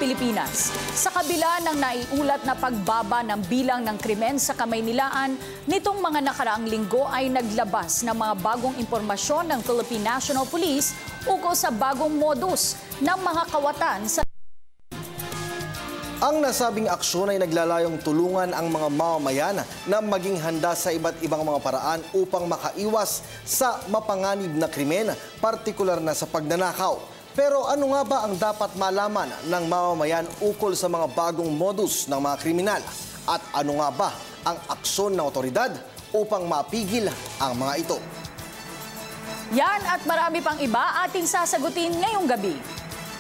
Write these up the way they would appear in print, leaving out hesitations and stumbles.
Pilipinas. Sa kabila ng naiulat na pagbaba ng bilang ng krimen sa Kamaynilaan, nitong mga nakaraang linggo ay naglabas ng mga bagong impormasyon ng Philippine National Police ukol sa bagong modus ng mga kawatan sa Ang nasabing aksyon ay naglalayong tulungan ang mga mamamayan na maging handa sa iba't ibang mga paraan upang makaiwas sa mapanganib na krimen, partikular na sa pagnanakaw. Pero ano nga ba ang dapat malaman ng mamamayan ukol sa mga bagong modus ng mga kriminal? At ano nga ba ang aksyon ng otoridad upang mapigil ang mga ito? Yan at marami pang iba ating sasagutin ngayong gabi.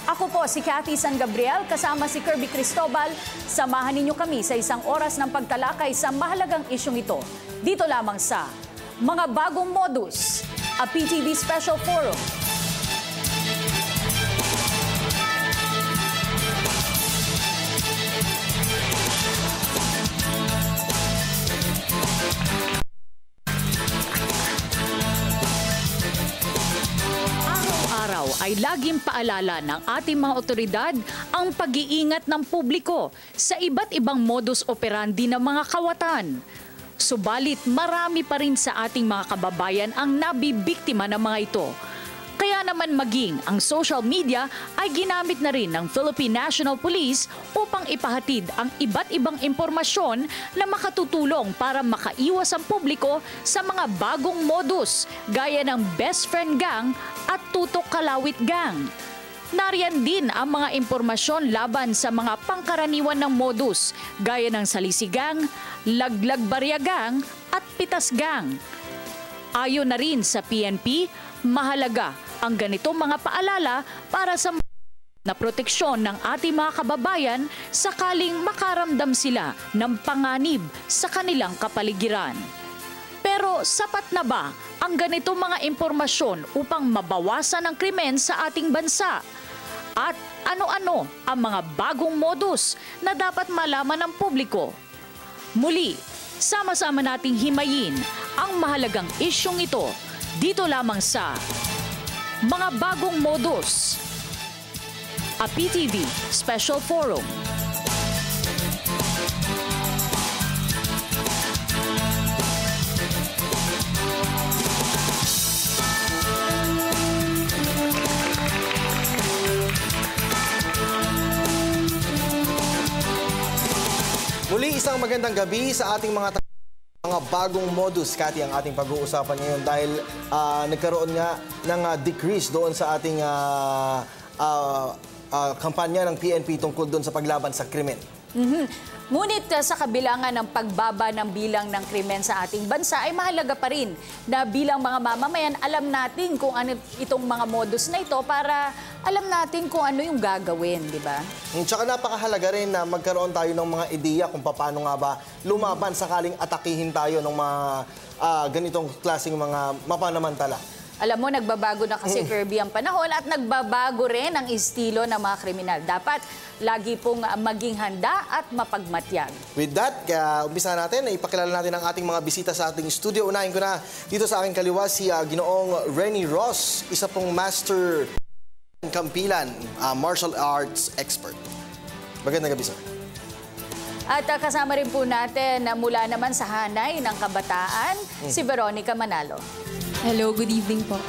Ako po si Cathy San Gabriel, kasama si Kirby Cristobal. Samahan ninyo kami sa isang oras ng pagtalakay sa mahalagang isyong ito. Dito lamang sa Mga Bagong Modus, a PTV Special Forum. Ay laging paalala ng ating mga otoridad ang pag-iingat ng publiko sa iba't ibang modus operandi ng mga kawatan. Subalit marami pa rin sa ating mga kababayan ang nabibiktima ng mga ito. Kaya naman maging ang social media ay ginamit na rin ng Philippine National Police upang ipahatid ang iba't ibang impormasyon na makatutulong para makaiwas ang publiko sa mga bagong modus gaya ng best friend gang at tutok kalawit gang. Nariyan din ang mga impormasyon laban sa mga pangkaraniwan ng modus gaya ng salisigang, laglag barya gang at pitas gang. Ayon na rin sa PNP, mahalaga ang ganitong mga paalala para sa na proteksyon ng ating mga kababayan sakaling makaramdam sila ng panganib sa kanilang kapaligiran. Pero sapat na ba ang ganitong mga impormasyon upang mabawasan ang krimen sa ating bansa? At ano-ano ang mga bagong modus na dapat malaman ng publiko? Muli, sama-sama nating himayin ang mahalagang isyong ito dito lamang sa Mga Bagong Modus, a PTV Special Forum. Muli, isang magandang gabi sa ating mga bagong modus, Cathy, ang ating pag-uusapan ngayon dahil nagkaroon nga ng decrease doon sa ating kampanya ng PNP tungkol doon sa paglaban sa krimen. Ngunit sa kabilangan ng pagbaba ng bilang ng krimen sa ating bansa ay mahalaga pa rin na bilang mga mamamayan alam natin kung ano itong mga modus na ito para alam natin kung ano yung gagawin, di ba? Tsaka napakahalaga rin na magkaroon tayo ng mga ideya kung paano nga ba lumaban sakaling atakihin tayo ng mga ganitong klaseng mga mapanamantala. Alam mo, nagbabago na kasi Kirby ang panahon at nagbabago rin ang estilo ng mga kriminal. Dapat lagi pong maging handa at mapagmatyag. With that, umpisa natin, ipakilala natin ang ating mga bisita sa ating studio. Unahin ko na dito sa aking kaliwa si Ginoong Renny Ross, isa pong master kampilan, martial arts expert. Magandang gabi, sir. At kasama rin po natin mula naman sa hanay ng kabataan, si Veronica Manalo. Hello, good evening po.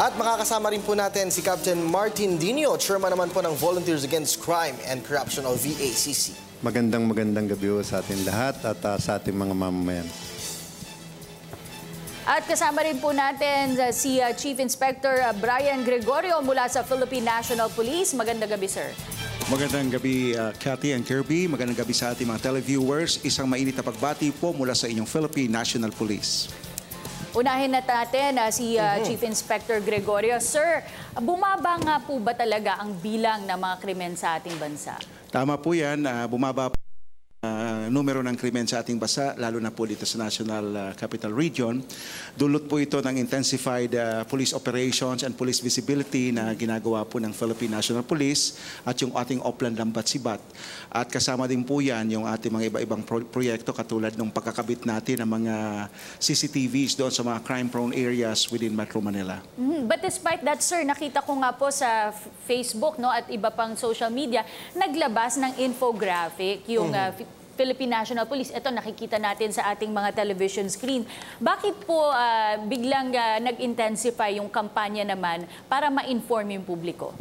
At makakasama rin po natin si Captain Martin Dino, chairman naman po ng Volunteers Against Crime and Corruption o VACC. Magandang gabi po sa ating lahat at sa ating mga mamamayan. At kasama rin po natin si Chief Inspector Brian Gregorio mula sa Philippine National Police. Magandang gabi, sir. Magandang gabi, Cathy and Kirby. Magandang gabi sa ating mga televiewers. Isang mainit na pagbati po mula sa inyong Philippine National Police. Unahin na natin si Chief Inspector Gregorio. Sir, bumaba nga po ba talaga ang bilang ng mga krimen sa ating bansa? Tama po yan. Bumaba po numero ng krimen sa ating bansa, lalo na po dito sa National Capital Region. Dulot po ito ng intensified police operations and police visibility na ginagawa po ng Philippine National Police at yung ating Oplan Lambat-Sibat. At kasama din po yan yung ating mga iba-ibang proyekto katulad ng pagkakabit natin ng mga CCTVs doon sa mga crime-prone areas within Metro Manila. But despite that, sir, nakita ko nga po sa Facebook, no, at iba pang social media, naglabas ng infographic yung Philippine National Police. Ito, nakikita natin sa ating mga television screen. Bakit po biglang nag-intensify yung kampanya naman para ma-inform yung publiko?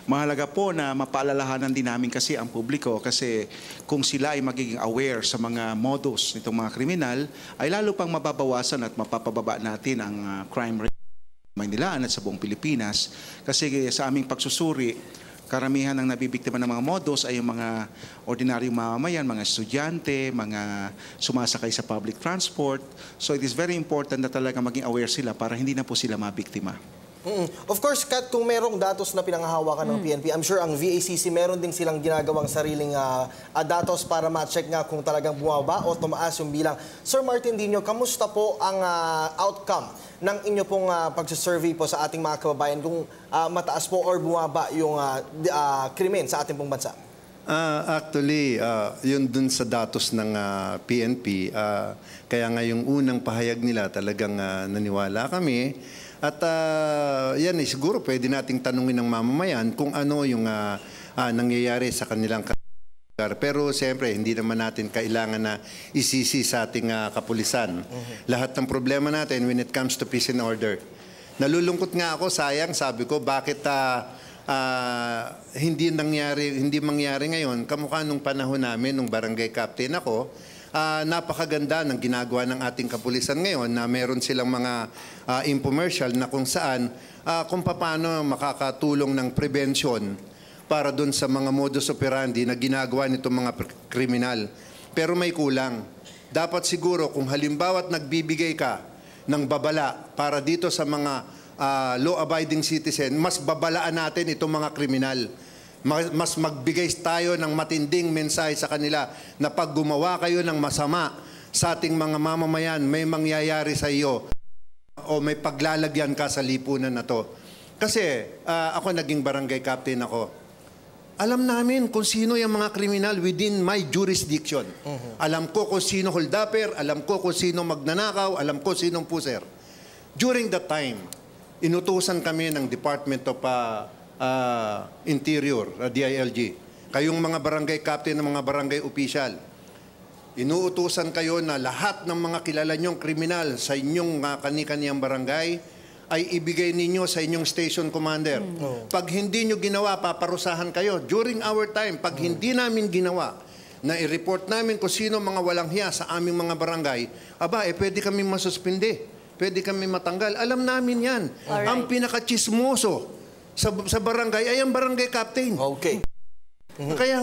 Mahalaga po na mapaalalahanan din namin kasi ang publiko kasi kung sila ay magiging aware sa mga modus nitong mga kriminal, ay lalo pang mababawasan at mapapababa natin ang crime rate sa Maynilaan at sa buong Pilipinas. Kasi sa aming pagsusuri, karamihan ng nabibiktima ng mga modus ay yung mga ordinaryong mamamayan, mga estudyante, mga sumasakay sa public transport. So it is very important na talaga maging aware sila para hindi na po sila mabiktima. Of course, Kat, kung merong datos na pinanghahawakan ng PNP, I'm sure ang VACC meron din silang ginagawang sariling datos para ma-check nga kung talagang bumaba o tumaas yung bilang. Sir Martin Dino, kamusta po ang outcome ng inyo pong pagsasurvey po sa ating mga kababayan kung mataas po or bumaba yung krimen sa ating pong bansa? Actually, yun dun sa datos ng PNP, kaya nga yung unang pahayag nila talagang naniwala kami. At yan siguro pwede nating tanungin ng mamamayan kung ano yung nangyayari sa kanilang lugar. Pero siyempre, hindi naman natin kailangan na isisi sa ating kapulisan. Lahat ng problema natin when it comes to peace and order. Nalulungkot nga ako, sayang, sabi ko, bakit hindi mangyari ngayon, kamukha nung panahon namin, nung barangay captain ako. Napakaganda ng ginagawa ng ating kapulisan ngayon na meron silang mga infomercial na kung saan kung paano makakatulong ng prevention para doon sa mga modus operandi na ginagawa nitong mga kriminal. Pero may kulang. Dapat siguro kung halimbawa't nagbibigay ka ng babala para dito sa mga law-abiding citizen, mas babalaan natin itong mga kriminal. Mas magbigay tayo ng matinding mensahe sa kanila na pag gumawa kayo ng masama sa ating mga mamamayan, may mangyayari sa iyo o may paglalagyan ka sa lipunan na to. Kasi ako naging barangay captain ako. Alam namin kung sino yung mga kriminal within my jurisdiction. Alam ko kung sino holdupper, alam ko kung sino magnanakaw, alam ko sinong puser. During that time, inutusan kami ng Department of Interior, DILG. Kayong mga barangay captain ng mga barangay official, inuutusan kayo na lahat ng mga kilala nyong kriminal sa inyong kani-kaniyang barangay ay ibigay ninyo sa inyong station commander. Pag hindi nyo ginawa, paparusahan kayo. During our time, pag hindi namin ginawa, na i-report namin kung sino mga walang hiya sa aming mga barangay, pwede kami masuspinde, pwede kami matanggal. Alam namin yan. Alright. Ang pinaka-chismoso sa barangay ay ang barangay captain. Okay. Kaya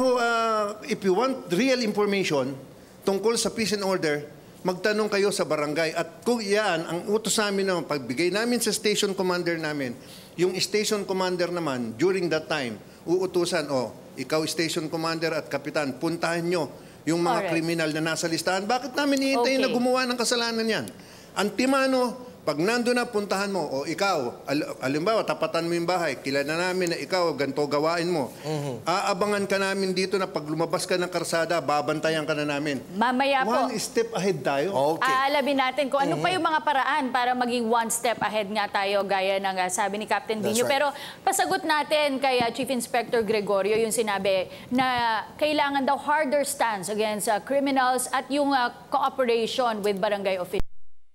if you want real information tungkol sa peace and order, magtanong kayo sa barangay. At kung yan, ang utos namin naman, pagbigay namin sa station commander namin, yung station commander naman, during that time, uutusan, ikaw station commander at kapitan, puntahan nyo yung mga kriminal na nasa listahan. Bakit namin ihintayin na gumawa ng kasalanan yan? Antimano, pag nandun na, puntahan mo, o ikaw, alimbawa, tapatan mo yung bahay, kilala namin na ikaw, ganito gawain mo. Aabangan ka namin dito na pag lumabas ka ng karsada, babantayan ka na namin. Mamaya po, One step ahead tayo. Okay. aalamin natin kung ano pa yung mga paraan para maging one step ahead nga tayo gaya ng sabi ni Captain That's Dino. right. Pero pasagot natin kay Chief Inspector Gregorio yung sinabi na kailangan daw harder stance against criminals at yung cooperation with barangay officials.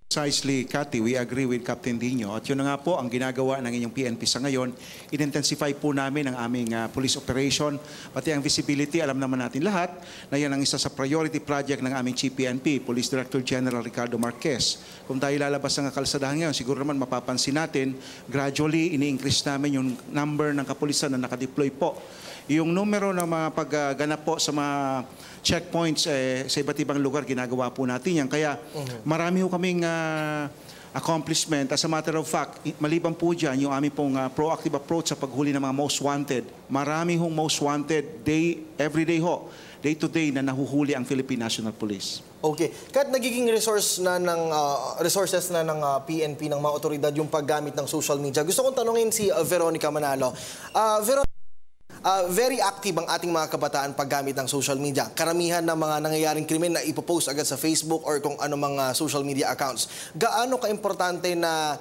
Precisely, Cathy, we agree with Captain Dino. At yun na nga po ang ginagawa ng inyong PNP sa ngayon. In-intensify po namin ang aming police operation. Pati ang visibility, alam naman natin lahat na yan ang isa sa priority project ng aming Chief PNP, Police Director General Ricardo Marquez. Kung tayo lalabas ng kalsadahan ngayon, siguro naman mapapansin natin, gradually ini-increase namin yung number ng kapulisan na nakadeploy po. Yung numero ng mga pagganap po sa mga checkpoints sa iba't ibang lugar, ginagawa po natin yan. Kaya marami ho kaming accomplishment. As a matter of fact, maliban po dyan, yung aming pong proactive approach sa paghuli ng mga most wanted. Marami hong most wanted every day ho day-to-day na nahuhuli ang Philippine National Police. Okay. Kahit nagiging resources na ng PNP, ng mga otoridad, yung paggamit ng social media, gusto kong tanungin si Veronica Manalo. Very active ang ating mga kabataan paggamit ng social media. Karamihan ng mga nangyayaring krimen na ipopost agad sa Facebook or kung ano mga social media accounts. Gaano ka-importante na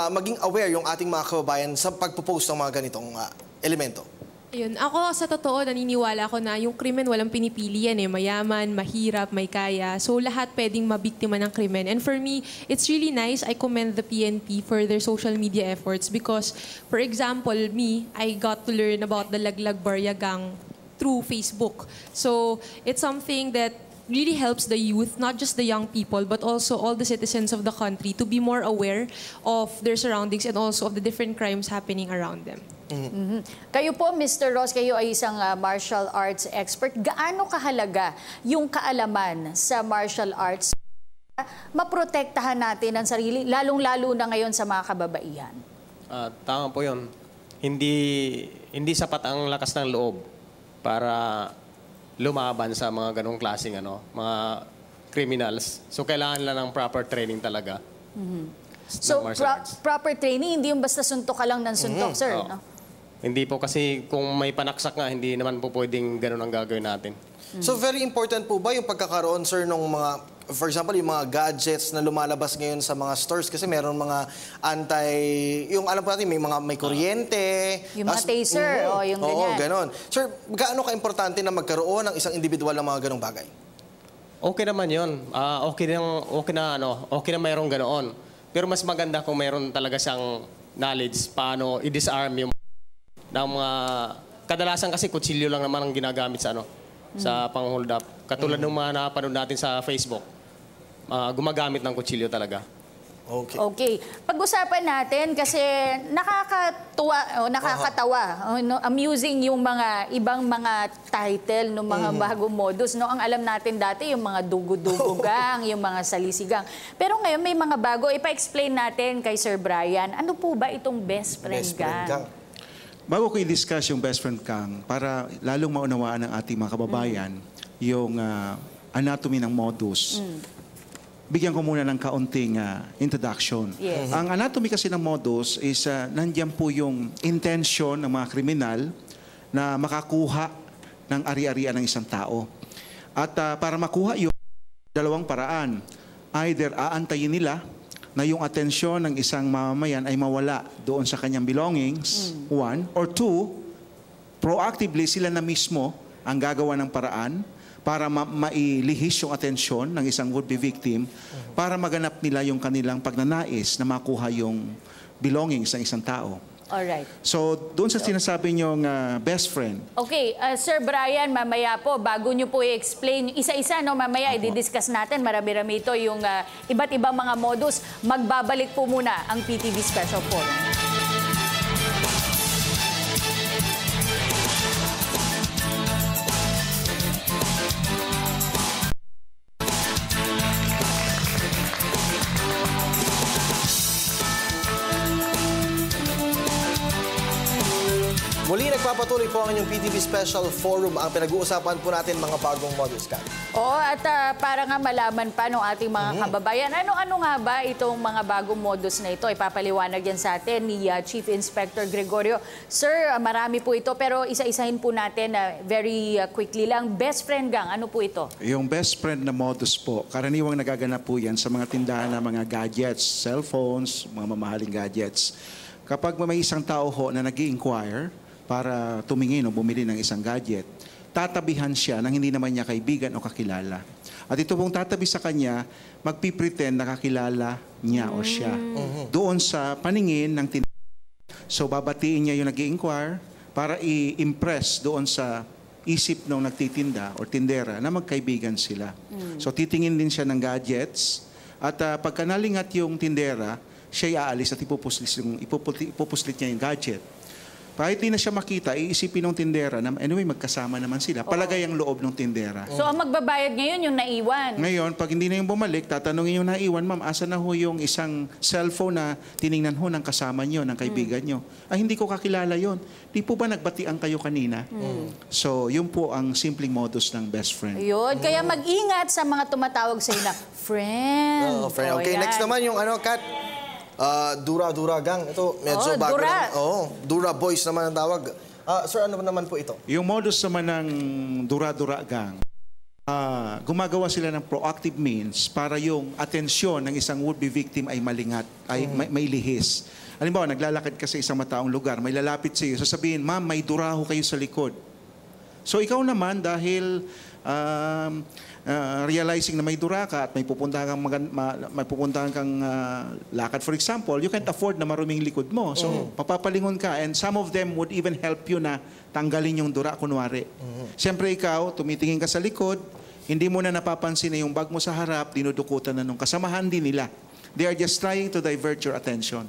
maging aware yung ating mga kababayan sa pagpopost ng mga ganitong elemento? Ayun, ako sa totoo naniniwala ako na yung krimen walang pinipili yan eh. Mayaman, mahirap, may kaya. So lahat pwedeng mabiktima ng krimen. And for me, it's really nice. I commend the PNP for their social media efforts because, for example, I got to learn about the Laglag Barya Gang through Facebook. So it's something that really helps the youth, not just the young people, but also all the citizens of the country to be more aware of their surroundings and also of the different crimes happening around them. Kayo po, Mr. Ross, kayo ay isang martial arts expert. Gaano kahalaga yung kaalaman sa martial arts maprotektahan natin ang sarili, lalong-lalo na ngayon sa mga kababaihan? Tama po yun. Hindi sapat ang lakas ng loob para lumaban sa mga ganong klaseng mga criminals. So, kailangan lang ng proper training talaga. So, proper training, hindi yung basta suntok ka lang ng suntok, sir, no? Hindi po kasi kung may panaksak nga, hindi naman po pwedeng ganon ang gagawin natin. So very important po ba yung pagkakaroon, sir, ng mga, for example, yung mga gadgets na lumalabas ngayon sa mga stores kasi meron mga yung alam po natin, may kuryente. Yung mga taser, o yung ganyan. Oo, ganon. Sir, gaano ka-importante na magkaroon ng isang individual ng mga ganong bagay? Okay naman yun. Okay na mayroong ganoon. Pero mas maganda kung mayroon talaga siyang knowledge paano i-disarm yung ng mga... Kadalasan kasi kutsilyo lang naman ang ginagamit sa sa pang-hold up. Katulad ng mga napanood natin sa Facebook, gumagamit ng kutsilyo talaga. Okay. Pag-usapan natin kasi nakakatawa, amusing yung mga ibang mga title ng mga bagong modus. No? Ang alam natin dati yung mga dugo-dugo-gang, yung mga salisigang. Pero ngayon may mga bago. Ipa-explain natin kay Sir Brian, ano po ba itong best friend gang? Bago ko i-discuss yung best friend gang, para lalong maunawaan ng ating mga kababayan yung anatomy ng modus, bigyan ko muna ng kaunting introduction. Yes. Ang anatomy kasi ng modus is nandiyan po yung intention ng mga kriminal na makakuha ng ari-arian ng isang tao. At para makuha yun, dalawang paraan. Either aantayin nila na yung atensyon ng isang mamamayan ay mawala doon sa kanyang belongings, one. Or two, proactively sila na mismo ang gagawa ng paraan para mailihis yung atensyon ng isang would-be victim para maganap nila yung kanilang pagnanais na makuha yung belongings ng isang tao. Alright. So, doon sa sinasabi niyong best friend. Okay, Sir Brian, mamaya po, bago niyo po i-explain, isa-isa, no, mamaya i-discuss natin, marami-rami ito, yung iba't ibang mga modus. Magbabalik po muna ang PTV Special Forum. Muli, nagpapatuloy po ang inyong PTV Special Forum. Ang pinag-uusapan po natin mga bagong modus gang. Oo, at para nga malaman pa ng ating mga kababayan, ano nga ba itong mga bagong modus na ito? Ipapaliwanag yan sa atin ni Chief Inspector Gregorio. Sir, marami po ito, pero isa-isahin po natin very quickly lang. Best friend gang, ano po ito? Yung best friend na modus po, karaniwang nagaganap po yan sa mga tindahan ng mga gadgets, cellphones, mga mamahaling gadgets. Kapag may isang tao ho na nag-i-inquire para tumingin o bumili ng isang gadget, tatabihan siya nang hindi naman niya kaibigan o kakilala. At ito pong tatabi sa kanya, magpipretend na kakilala niya o siya. Doon sa paningin ng tindahan. So babatiin niya yung nag-i-inquire para i-impress doon sa isip ng nagtitinda o tindera na magkaibigan sila. So titingin din siya ng gadgets at pagka nalingat yung tindera, siya aalis at ipupuslit niya yung gadget. Kahit di na siya makita, iisipin ng tindera na anyway, magkasama naman sila. Palagay ang loob ng tindera. So ang magbabayad ngayon yung naiwan. Ngayon, pag hindi na yung bumalik, tatanungin yung naiwan, ma'am, asa na ho yung isang cellphone na tiningnan ho ng kasama nyo, ng kaibigan nyo? Ay, hindi ko kakilala yon. Di po ba nagbatian kayo kanina? So, yun po ang simpleng modus ng best friend. Ayun, kaya mag-ingat sa mga tumatawag sa'yo na friend. Oh, friend. Okay, yan. next naman yung Kat. Dura gang. Ito, medyo bago Dura. naman. Dura Boys naman ang tawag. Sir, ano naman po ito? Yung modus naman ng Dura-Dura Gang, gumagawa sila ng proactive means para yung atensyon ng isang would-be victim ay malingat, ay may lihis. Halimbawa, naglalakad ka sa isang mataong lugar, may lalapit sa iyo, sasabihin, ma'am, may duraho kayo sa likod. So ikaw naman, dahil realizing na may dura ka at may pupuntahan kang lakad, for example, you can't afford na maruming likod mo. So, papapalingon ka and some of them would even help you na tanggalin yung dura, kunwari. Siyempre ikaw, tumitingin ka sa likod, hindi mo na napapansin na yung bag mo sa harap, dinudukutan na nung kasamahan din nila. They are just trying to divert your attention.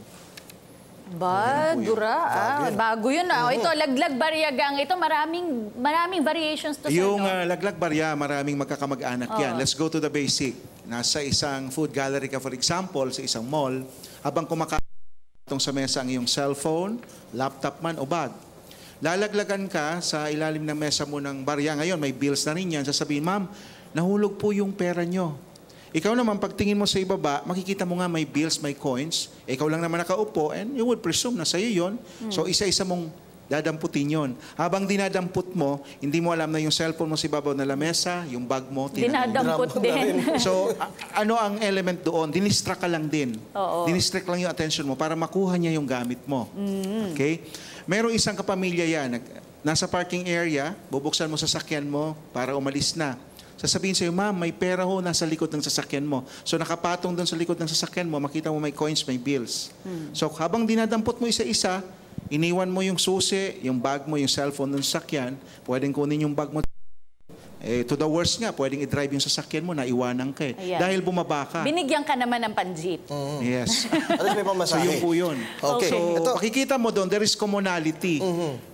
Dura. Bago yun. Ito, laglag baryagang. Ito, maraming variations to sir, Yung no? laglag barya, maraming magkakamag-anak yan. Let's go to the basic. Nasa isang food gallery ka, for example, sa isang mall, habang kumakain sa mesa ang iyong cellphone, laptop man o bag. Lalaglagan ka sa ilalim ng mesa mo ng barya. Ngayon, may bills na rin yan. Sasabihin, ma'am, nahulog po yung pera nyo. Ikaw naman, pagtingin mo sa ibaba, makikita mo nga may bills, may coins. Ikaw lang naman nakaupo and you would presume na sa'yo yun. So, isa-isa mong dadamputin yun. Habang dinadamput mo, hindi mo alam na yung cellphone mo sa ibabaw na lamesa, yung bag mo, Dinadampot din. So, ano ang element doon? Dinistract ka lang din. Oo. Dinistract lang yung attention mo para makuha niya yung gamit mo. Okay? Merong isang kapamilya yan. Nasa parking area, bubuksan mo sa sasakyan mo para umalis na. Sasabihin sa'yo, ma'am, may pera ho nasa likod ng sasakyan mo. So nakapatong doon sa likod ng sasakyan mo, makita mo may coins, may bills. So habang dinadampot mo isa-isa, iniwan mo yung susi, yung bag mo, yung cellphone ng sasakyan, pwedeng kunin yung bag mo. To the worst nga, pwedeng i-drive yung sasakyan mo na iwanan ka. Ayan. Dahil bumaba ka. Binigyan ka naman ng panjeep. Yes. At least may So pamasahe. yun po yun. Okay. So Ito. makikita mo doon, there is commonality.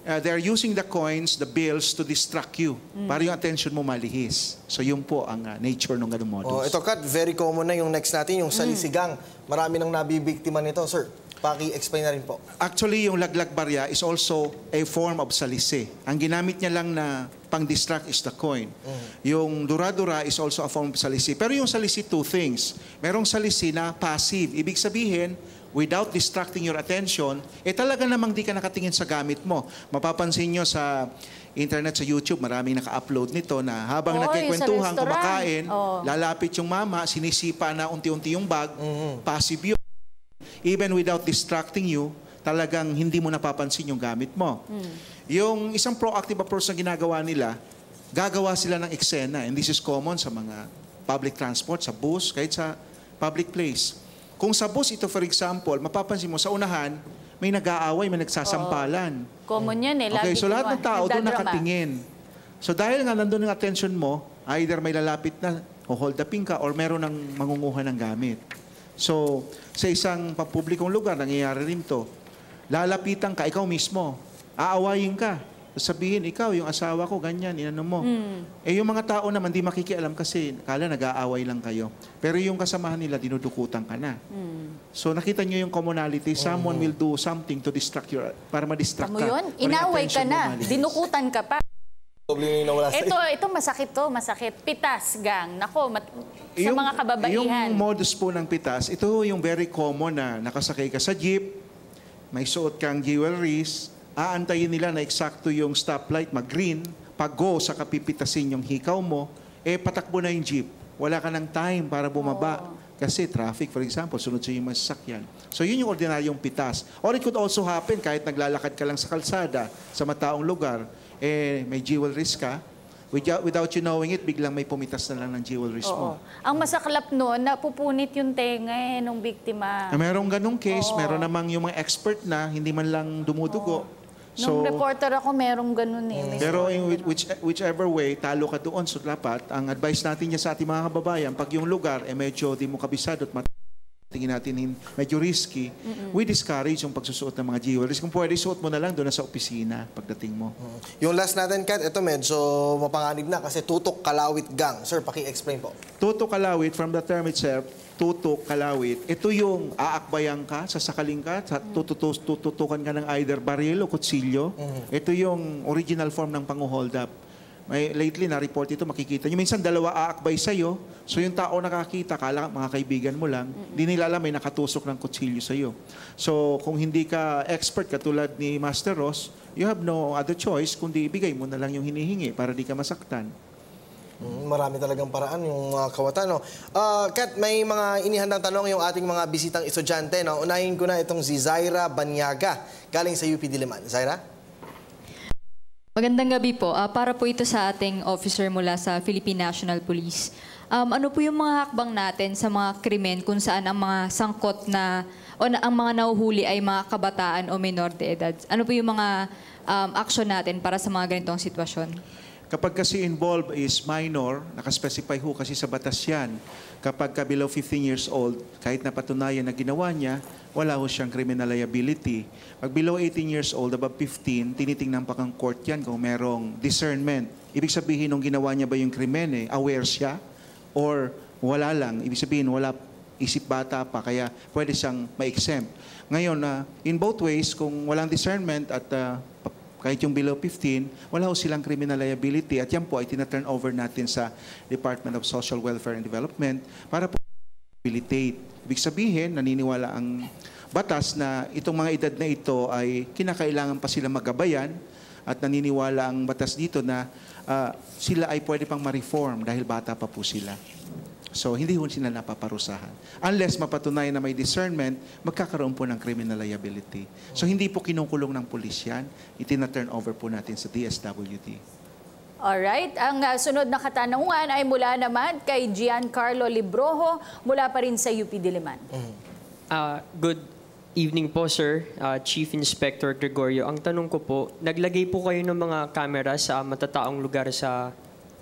They're using the coins, the bills to distract you. Para yung attention mo malihis. So yun po ang nature ng ganung modus. Ito, Kat, very common na yung next natin, yung salisigang. Marami nang nabibiktima nito, sir. Paki-explain na rin po. Actually, yung laglag barya is also a form of salisi. Ang ginamit niya lang na pang-distract is the coin. Yung dura-dura is also a form of salisi. Pero yung salisi, two things. Merong salisi na passive. Ibig sabihin, without distracting your attention, talaga namang di ka nakatingin sa gamit mo. Mapapansin nyo sa internet, sa YouTube, maraming naka-upload nito na habang Oo, nagkikwentuhan, yung sa restaurant. kumakain, lalapit yung mama, sinisipa na unti-unti yung bag, passive yun. Even without distracting you, talagang hindi mo napapansin yung gamit mo. Yung isang proactive approach na ginagawa nila, gagawa sila ng eksena. And this is common sa mga public transport, sa bus, kahit sa public place. Kung sa bus ito, for example, mapapansin mo sa unahan, may nag-aaway, may nagsasampalan. Common yan eh. Okay, Lagi so lahat ng tao doon nagdadrama. nakatingin. So dahil nga nandun yung attention mo, either may lalapit na o hold upin ka or meron ng mangunguha ng gamit. So, sa isang pampublikong lugar, nangyayari rin to. Lalapitan ka, ikaw mismo. Aawayin ka. Sabihin, ikaw, yung asawa ko, ganyan, inano mo. Yung mga tao naman, di makikialam kasi kala nag-aaway lang kayo. Pero yung kasamahan nila, dinudukutan ka na. So, nakita nyo yung commonality. Someone will do something to distract your, para ma-distract Mo ka. yun? Para yung Inaway ka attention mo na. malihis. Dinukutan ka pa. Problem yung nawala sa Ito masakit to, masakit. Pitas, gang. Nako, sa mga kababaihan. Yung modus po ng pitas, ito yung very common na nakasakay ka sa jeep, may suot kang jewelries, aantayin nila na eksakto yung stoplight, mag-green, pag-go sa kapipitasin yung hikaw mo, patakbo na yung jeep. Wala ka ng time para bumaba. Kasi traffic, for example, sunod sa yung masasakyan. So yun yung ordinaryong pitas. Or it could also happen kahit naglalakad ka lang sa kalsada, sa mataong lugar, may jewelries ka, without you knowing it, biglang may pumitas na lang ng jewelries mo. Ang masaklap noon, napupunit yung tenga nung biktima. Merong ganong case, meron namang yung mga expert na hindi man lang dumudugo. Nung reporter ako, merong ganun eh. May Pero story in ganun. whichever way, talo ka doon. So dapat, ang advice natin niya sa ating mga kababayan, pag yung lugar, medyo di mo kabisado at tingin tingin natin medyo risky, we discourage yung pagsusuot ng mga jewelries. Kung pwede, suot mo na lang doon sa opisina pagdating mo. Yung last natin, Kat, ito medyo mapanganib na kasi tutok, kalawit, gang. Sir, paki-explain po. Tutok kalawit, from the term itself, tutok kalawit, ito yung aakbayan ka, sasakaling ka, tututukan ka ng either baril o kutsilyo. Ito yung original form ng pang-hold up. Lately, na-report ito, makikita nyo. Minsan, dalawa aakbay sa'yo. So, yung tao nakakita, kala mga kaibigan mo lang, di nila alam may nakatusok ng kutsilyo sa'yo. So, kung hindi ka expert katulad ni Master Ross, you have no other choice kundi ibigay mo na lang yung hinihingi para di ka masaktan. Marami talagang paraan yung kawatan. No? Kat, may mga inihandang tanong yung ating mga bisitang estudyante. No? Unahin ko na itong si Zaira Banyaga, galing sa UP Diliman. Zaira? Magandang gabi po. Para po ito sa ating officer mula sa Philippine National Police. Ano po yung mga hakbang natin sa mga krimen kung saan ang mga sangkot na o ang mga nahuhuli ay mga kabataan o minor de edad? Ano po yung mga action natin para sa mga ganitong sitwasyon? Kapag kasi involved is minor, nakaspecify ho kasi sa batas yan. Kapag ka below 15 years old, kahit napatunayan na ginawa niya, wala ho siyang criminal liability. Pag below 18 years old, above 15, tinitingnan pa kang court yan kung merong discernment. Ibig sabihin, nung ginawa niya ba yung krimen, aware siya? Or wala lang? Ibig sabihin, wala isip bata pa, kaya pwede siyang ma-exempt. Ngayon, in both ways, kung walang discernment at kahit yung below 15, wala ho silang criminal liability. At yan po ay tina-turn over natin sa Department of Social Welfare and Development para po rehabilitate. Ibig sabihin, naniniwala ang batas na itong mga edad na ito ay kinakailangan pa sila magabayan at naniniwala ang batas dito na sila ay pwede pang ma-reform dahil bata pa po sila. So, hindi ho sila napaparusahan. Unless mapatunayan na may discernment, magkakaroon po ng criminal liability. So, hindi po kinukulong ng pulis yan. Itina-turn over po natin sa DSWD. Alright, ang sunod na katanungan ay mula naman kay Giancarlo Librojo, mula pa rin sa UP Diliman. Good evening po, sir. Chief Inspector Gregorio. Ang tanong ko po, naglagay po kayo ng mga camera sa matataong lugar sa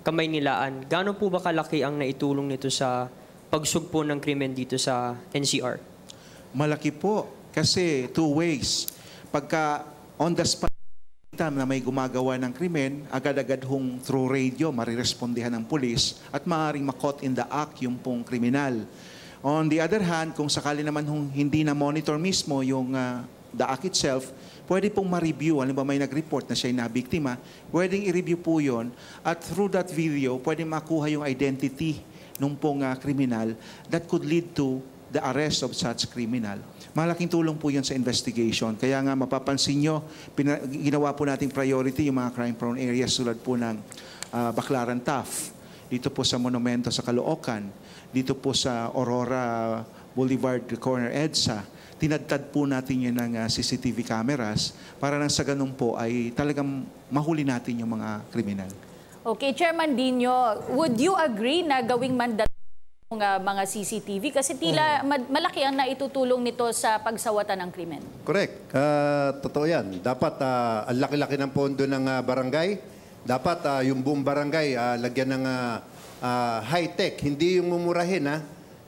Kamaynilaan. Gaano po ba kalaki ang naitulong nito sa pagsugpo ng krimen dito sa NCR? Malaki po. Kasi two ways. Pagka on the spot na may gumagawa ng krimen, agad-agad hong through radio, marirespondihan ng pulis at maaaring makot in the act yung pong kriminal. On the other hand, kung sakali naman hong hindi na monitor mismo yung the act itself, pwede pong ma-review. Alam ba may nag-report na siya'y nabiktima, pwedeng i-review po yun at through that video, pwede makuha yung identity nung pong kriminal that could lead to the arrest of such criminal. Malaking tulong po yun sa investigation. Kaya nga mapapansin nyo, ginawa po nating priority yung mga crime-prone areas tulad po ng Baclaran Taft, dito po sa Monumento sa Caloocan, dito po sa Aurora Boulevard Corner EDSA. Tinadtad po natin yun ng CCTV cameras para nang sa ganun po ay talagang mahuli natin yung mga kriminal. Okay, Chairman Dino, would you agree na gawing mandatory mga CCTV? Kasi tila malaki ang naitutulong nito sa pagsawatan ng krimen. Correct. Totoo yan. Dapat ang laki-laki ng pondo ng barangay. Dapat yung buong barangay lagyan ng high-tech. Hindi yung mumurahin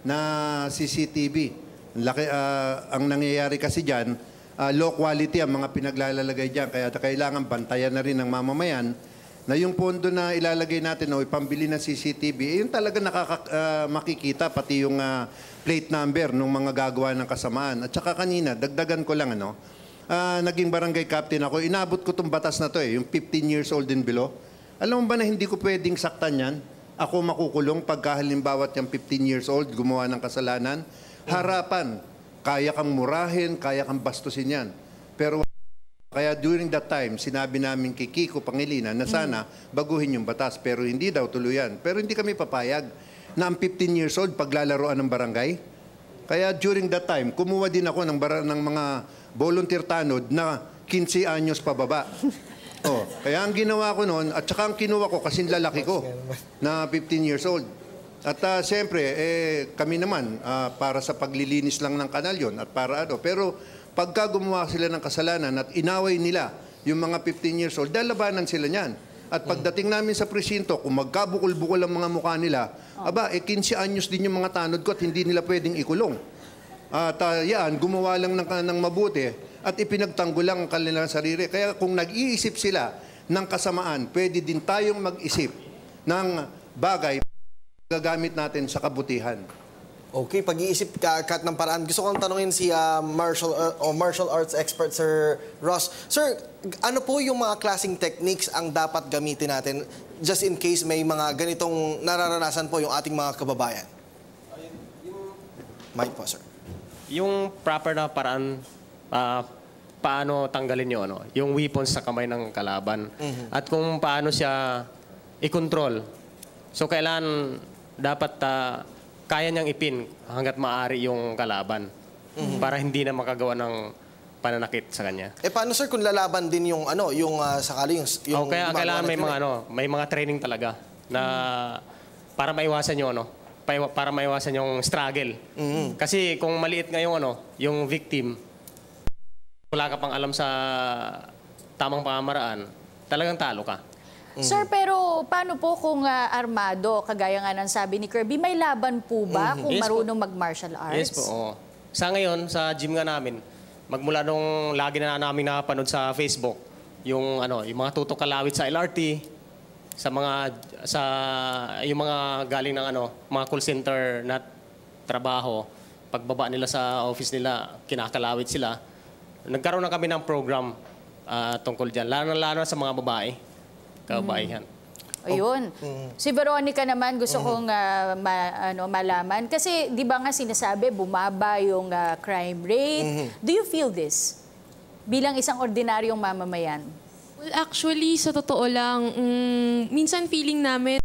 na CCTV. Ang nangyayari kasi dyan, low quality ang mga pinaglalagay dyan. Kaya kailangan bantayan na rin ng mamamayan na yung pondo na ilalagay natin o ipambili ng CCTV, yun talaga makikita, pati yung plate number ng mga gagawa ng kasamaan. At saka kanina, dagdagan ko lang, naging barangay captain ako, inabot ko itong batas na to yung 15 years old and below. Alam mo ba na hindi ko pwedeng saktan yan? Ako makukulong pagka halimbawa yung 15 years old, gumawa ng kasalanan. Harapan, kaya kang murahin, kaya kang bastusin yan. Pero kaya during that time, sinabi namin kay Kiko Pangilinan na sana baguhin yung batas, pero hindi daw tuluyan. Pero hindi kami papayag na ang 15 years old paglalaroan ng barangay. Kaya during that time, kumuha din ako ng mga volunteer tanod na 15 anyos pababa. Kaya ang ginawa ko noon, at saka ang kinuha ko kasing lalaki ko na 15 years old. At siyempre, kami naman, para sa paglilinis lang ng kanal yon at para Pero pagka gumawa sila ng kasalanan at inaway nila yung mga 15 years old, lalabanan sila niyan. At pagdating namin sa presinto, kung magkabukol-bukol ang mga mukha nila, 15 anyos din yung mga tanod ko at hindi nila pwedeng ikulong. At yan, gumawa lang ng mabuti at ipinagtanggol lang ang kanilang sarili. Kaya kung nag-iisip sila ng kasamaan, pwede din tayong mag-isip ng bagay na gagamit natin sa kabutihan. Okay, pag-iisip ka ng paraan. Gusto kong tanungin si martial arts expert, Sir Ross. Sir, ano po yung mga klaseng techniques ang dapat gamitin natin just in case may mga ganitong nararanasan po yung ating mga kababayan? Mike po, sir. Yung proper na paraan, paano tanggalin yung weapons sa kamay ng kalaban. At kung paano siya i-control. So, kailan dapat kaya niyang ipin hanggat maaari yung kalaban para hindi na makagawa ng pananakit sa kanya. Paano, sir, kung lalaban din yung sakali yung kaya kailangan may mga training talaga na para maiwasan yung para maiwasan yung struggle. Kasi kung maliit nga yung victim, wala ka pang alam sa tamang pamamaraan, talagang talo ka. Sir, pero paano po kung armado, kagaya nga ng sabi ni Kirby, may laban po ba kung Yes, marunong mag-martial arts? Yes po, oo. Sa ngayon, sa gym nga namin, magmula nung lagi na namin napanood sa Facebook, yung mga tutok kalawit sa LRT, yung mga galing ng mga call center na trabaho, pagbaba nila sa office nila, kinakalawit sila. Nagkaroon na kami ng program tungkol dyan, lalo na sa mga babae. Kabaihan. Ayun. Si Veronica naman gusto kong malaman. Kasi di ba nga sinasabi, bumaba yung crime rate. Do you feel this? Bilang isang ordinaryong mamamayan? Well, actually, sa totoo lang, minsan feeling namin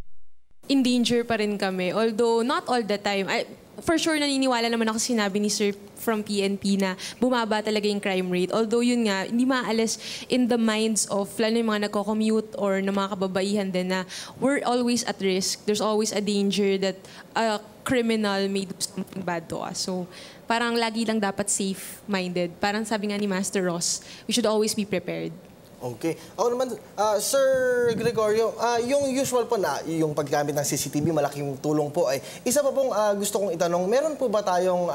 in danger pa rin kami. Although, not all the time. For sure, naniniwala naman ako sinabi ni Sir from PNP na bumaba talaga yung crime rate. Although yun nga, hindi maalis in the minds of lalo yung mga nagko-commute or ng mga kababaihan din na we're always at risk. There's always a danger that a criminal may do something bad to us. So, parang lagi lang dapat safe-minded. Parang sabi nga ni Master Ross, we should always be prepared. Okay. Ako naman, Sir Gregorio, yung usual po na yung paggamit ng CCTV, malaking tulong po ay isa pa pong gusto kong itanong, meron po ba tayong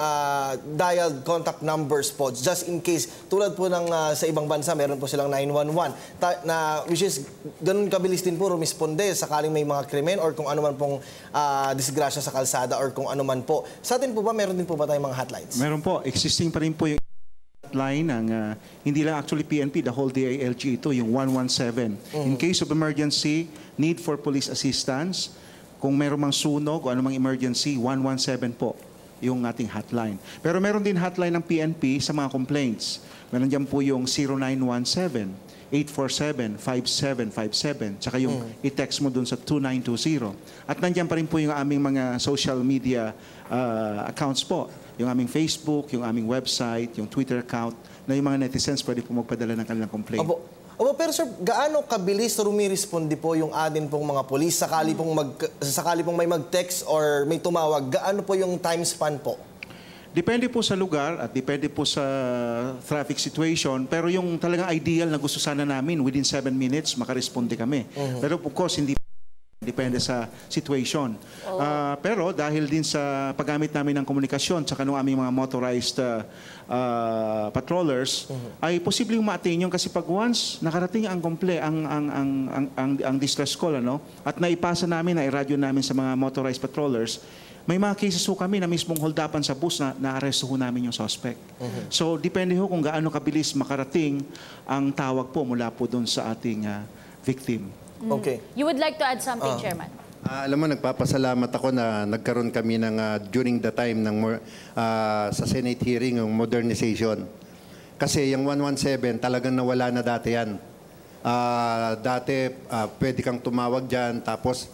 dialed contact numbers po just in case, tulad po ng sa ibang bansa, meron po silang 911 which is ganun kabilis din po rumisponde sakaling may mga krimen or kung ano man pong disgrasya sa kalsada or kung ano man po. Sa atin po ba, meron din po ba tayong mga hotlines? Meron po. Existing pa rin po yung line ng hindi lang actually PNP, the whole DILG ito, yung 117. In case of emergency, need for police assistance, kung meron mang sunog o anumang emergency, 117 po yung ating hotline. Pero meron din hotline ng PNP sa mga complaints. Meron dyan po yung 0917-847-5757, tsaka yung i-text mo dun sa 2920. At nandyan pa rin po yung aming mga social media accounts po. Yung aming Facebook, yung aming website, yung Twitter account, na yung mga netizens pwede po magpadala ng kanilang complaint. Opo, pero sir, gaano kabilis rumiresponde po yung atin pong mga polis sakali pong may mag-text or may tumawag, gaano po yung time span po? Depende po sa lugar at depende po sa traffic situation, pero yung talagang ideal na gusto sana namin, within 7 minutes, makaresponde kami. Pero of course, hindi depende sa situation. Pero dahil din sa paggamit namin ng komunikasyon tsaka ng aming mga motorized patrollers, ay posibleng ma-attain yun kasi pag once nakarating ang distress call at naipasa namin, na-radio namin sa mga motorized patrollers, may mga cases ho kami na mismong holdapan sa bus na naaresto ho namin yung suspect. So depende ho kung gaano kabilis makarating ang tawag po mula po doon sa ating victim. Okay. You would like to add something, Chairman? Alam mo, nagpapasalamat ako na nagkaroon kami ng during the time ng sa Senate hearing yung modernization. Kasi yung 117 talagang nawala na dati yan. Dati pwede kang tumawag dyan, tapos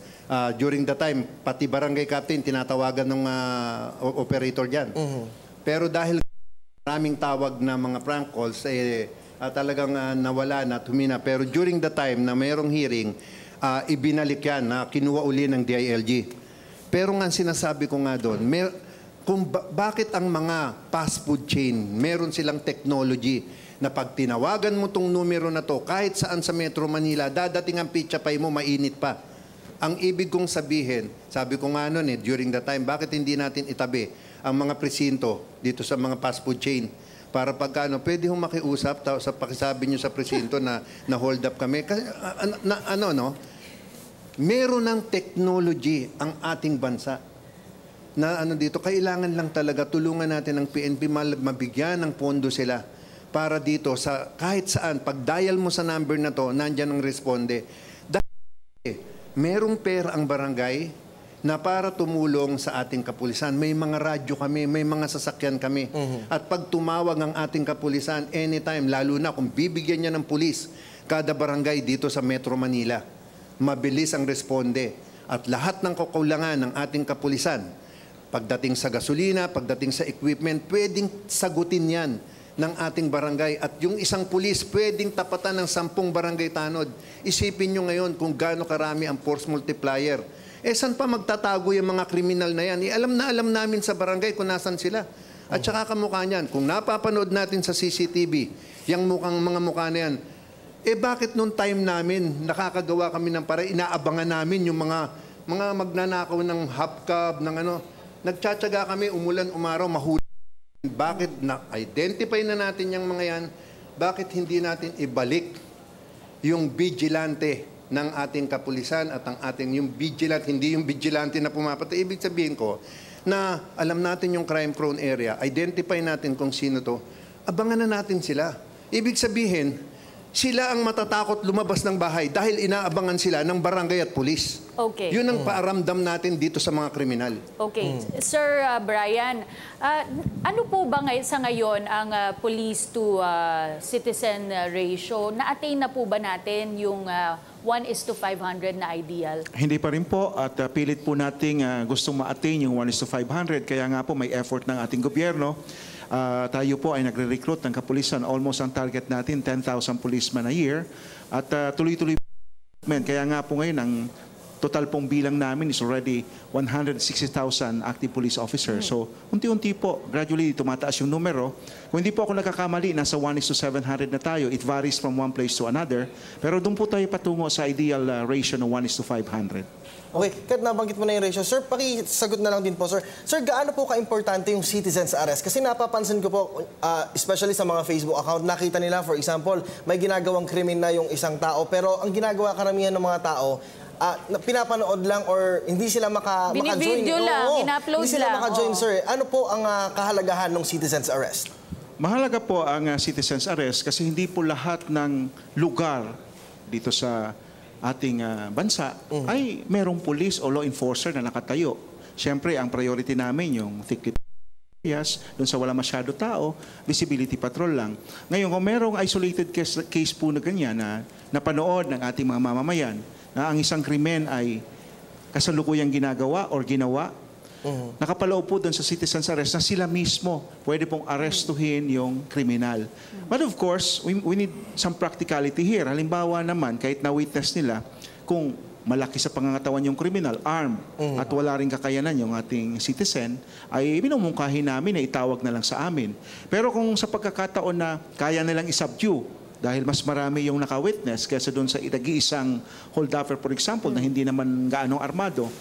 during the time pati barangay captain tinatawagan ng operator dyan. Pero dahil maraming tawag na mga prank calls, talagang nawala na, tumina. Pero during the time na mayroong hearing, ibinalik yan na kinuha uli ng DILG. Pero nga sinasabi ko nga doon, bakit ang mga fast food chain, meron silang technology na pag tinawagan mo tong numero na to, kahit saan sa Metro Manila, dadating ang pizza pie mo, mainit pa. Ang ibig kong sabihin, sabi ko nga noon during the time, bakit hindi natin itabi ang mga presinto dito sa mga fast food chain? Para pagkano, pwede hong makiusap, sa pakisabi nyo sa presinto na hold up kami. Kasi, meron ng technology ang ating bansa na dito, kailangan lang talaga tulungan natin ng PNP, mabigyan ng pondo sila para dito sa kahit saan. Pag dial mo sa number na to, nandyan ang responde. Merong pera ang barangay na para tumulong sa ating kapulisan. May mga radyo kami, may mga sasakyan kami. At pag tumawag ang ating kapulisan, anytime, lalo na kung bibigyan niya ng pulis, kada barangay dito sa Metro Manila, mabilis ang responde. At lahat ng kakulangan ng ating kapulisan, pagdating sa gasolina, pagdating sa equipment, pwedeng sagutin yan ng ating barangay. At yung isang pulis, pwedeng tapatan ng 10 barangay tanod. Isipin nyo ngayon kung gaano karami ang force multiplier. Saan pa magtatago yung mga kriminal na yan? Alam namin sa barangay kung nasan sila. At saka kamukha niyan, kung napapanood natin sa CCTV, yung mga mukha na yan, bakit nung time namin, nakakagawa kami ng inaabangan namin yung mga magnanakaw ng hubcap, nagtsatsaga kami, umulan, umaraw, mahuli. Bakit na-identify na natin yung mga yan? Bakit hindi natin ibalik yung vigilante ng ating kapulisan at ang ating yung vigilant, hindi yung vigilante na pumapatay. Ibig sabihin ko na alam natin yung crime-prone area, identify natin kung sino to, abangan na natin sila. Ibig sabihin, sila ang matatakot lumabas ng bahay dahil inaabangan sila ng barangay at pulis. Okay. Yun ang paaramdam natin dito sa mga kriminal. Okay. Sir Brian, ano po ba sa ngayon ang police to citizen ratio? Na-attain na po ba natin yung 1:500 na ideal? Hindi pa rin po at pilit po nating gustong ma-attain yung 1:500. Kaya nga po may effort ng ating gobyerno. Tayo po ay nagre-recruit ng kapulisan. Almost ang target natin, 10,000 policemen a year. At tuloy-tuloy po. Kaya nga po ngayon, ang total pong bilang namin is already 160,000 active police officers. So, unti-unti po, gradually tumataas yung numero. Kung hindi po ako nagkakamali, nasa 1:700 na tayo. It varies from one place to another. Pero doon po tayo patungo sa ideal ratio ng 1:500. Okay, kahit nabanggit mo na yung ratio, sir, pakisagot na lang din po, sir. Sir, gaano po ka-importante yung citizen's arrest? Kasi napapansin ko po, especially sa mga Facebook account, nakita nila, for example, may ginagawang krimen na yung isang tao, pero ang ginagawa karamihan ng mga tao, pinapanood lang or hindi sila maka-join. Binivideo lang, in-upload hindi sila lang. maka-join, sir. Ano po ang kahalagahan ng citizen's arrest? Mahalaga po ang citizen's arrest kasi hindi po lahat ng lugar dito sa ating bansa ay merong police o law enforcer na nakatayo. Siyempre, ang priority namin yung thickly areas, doon sa wala masyado tao, visibility patrol lang. Ngayon, kung merong isolated case po na ganyan na napanood ng ating mga mamamayan na ang isang krimen ay kasalukuyang ginagawa or ginawa, nakapaloob po doon sa citizen's arrest na sila mismo pwede pong arrestuhin yung kriminal. But of course, we need some practicality here. Halimbawa naman, kahit na-witness nila, kung malaki sa pangangatawan yung kriminal, armed, at wala rin kakayanan yung ating citizen, ay minumungkahi namin na itawag na lang sa amin. Pero kung sa pagkakataon na kaya nilang isubdue, dahil mas marami yung naka-witness kaysa doon sa nag-iisang hold-upper, for example, na hindi naman gaanong armado,